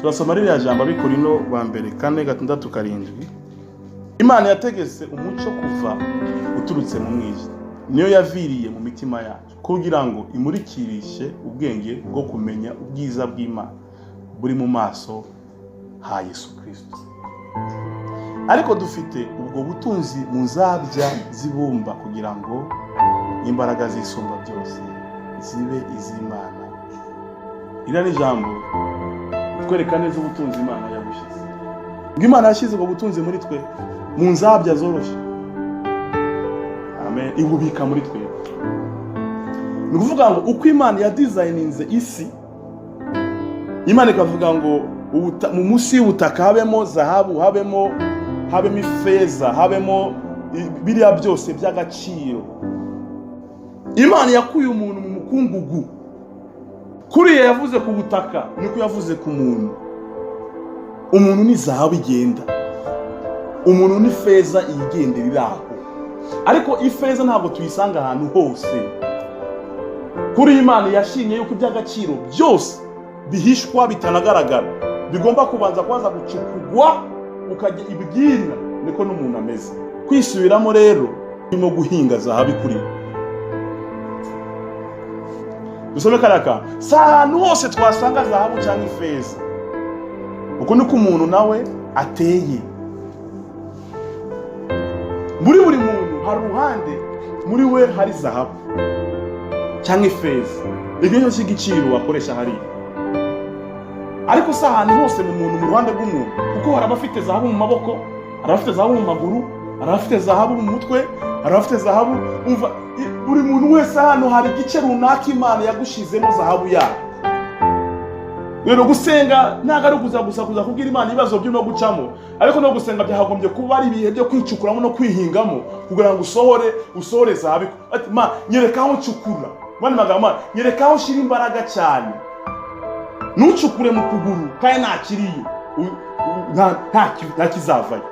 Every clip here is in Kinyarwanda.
turasoma ririya jambo Abikorino ba mbere 4:6-7. Imana yategetse umuco kuva uturutse mu mwijima, niyo yaviriye mu mitima yacu kugira ngo imurikirishe ubwenge bwo kumenya ubwiza bw'Imana buri mu maso ha Yesu Kristo. Ariko dufite ubwo butunzi mu nzabya zibumba kugira ngo imbaraga z'isumba byose zibe iz'Imana. Ira ni jambo twereka neza ubutunzi Imana yabushize. Imana yashize ubwo butunzi muri twe mu nzabya zoroshe. Amen. Ibubika muri twe. Ni kuvuga ngo uko Imana ya designinze isi, Imana ikavuga ngo mu musi y'ubutaka habemo zahabu, habemo ifeza, habemo biriya byose by'agaciro. Imana yakuye umuntu mu mukungugu. Kuriya yavuze ku butaka niko yavuze ku muntu. Umuntu ni zahabu igenda, umuntu ni feza iyigenderera aho. Ariko ifeza ntabwo tuyisanga ahantu hose. Kuri Imana yashimye yuko iby'agaciro byose bihishwa bitanagaragara, bigomba kubanza kwaza gucukugwa ukajya ibwira. Niko n'umuntu ameze. Kwisubiramo rero birimo guhinga zahabu kuri. Dusome karaka, si ahantu hose twasanga zahabu cyangwa ifeza. Uko niko umuntu nawe ateye. Muri buri muntu hari uruhande muri we hari zahabu cyangwa ifeza, ibyo cy'igiciro wakoresha hari. Ariko si ahantu hose mu muntu mu ruhande rw'umuntu, kuko hari abafite zahabu mu maboko, hari abafite zahabu mu maguru, hari abafite zahabu mu mutwe, hari abafite zahabu. Umva, buri muntu wese hano hari igice runaka Imana yagushizemo zahabu yayo. Rero gusenga ntago ari gusa kubwira Imana ibibazo byo no gucamo, ariko no gusenga byahagombye kuba ari ibihe byo kwicukuramo no kwihingamo kugira ngo usohore zahabu. Ati ma nyereka aho ncukura, mwana magama nyereka aho shira imbaraga cyane. Nucukure mu kuguru kandi nta kiriyo, nta kizavayo.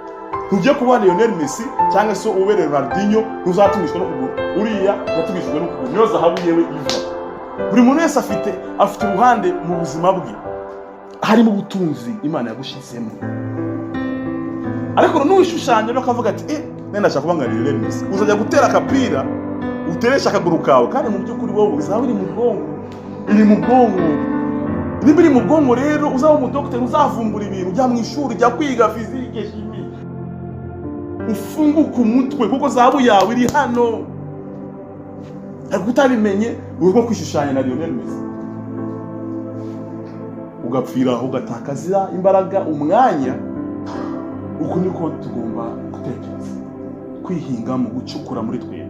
Ntujye kuba Lionel Messi cyangwa se ubere Ronaldinho, ntuzatumishwa no kuguru. Uriya yatumishijwe no kuguru, niyo zahabu yewe iva. Buri muntu wese afite uruhande mu buzima bwe harimo ubutunzi Imana yagushizemo. Ariko n'uwishushanya no kavuga ati nenda nashaka kuba nka Lionel Messi, uzajya gutera akapira uteresha akaguru kawe, kandi mu by'ukuri wowe zahabu iri mu bwonko, iri mu bwonko. Niba iri mu bwonko rero uzaba mu docteur, uzavumbura ibintu, ujya mu ishuri, ujya kwiga physique, chimie, ufunguka umutwe kuko zahabu yawe iri hano. Ariko utabimenye urimo kwishushanya na Lionel Messi, ugapfira ugatakaza imbaraga, umwanya. Uko niko tugomba gutekereza, kwihingamo, gucukura muri twe.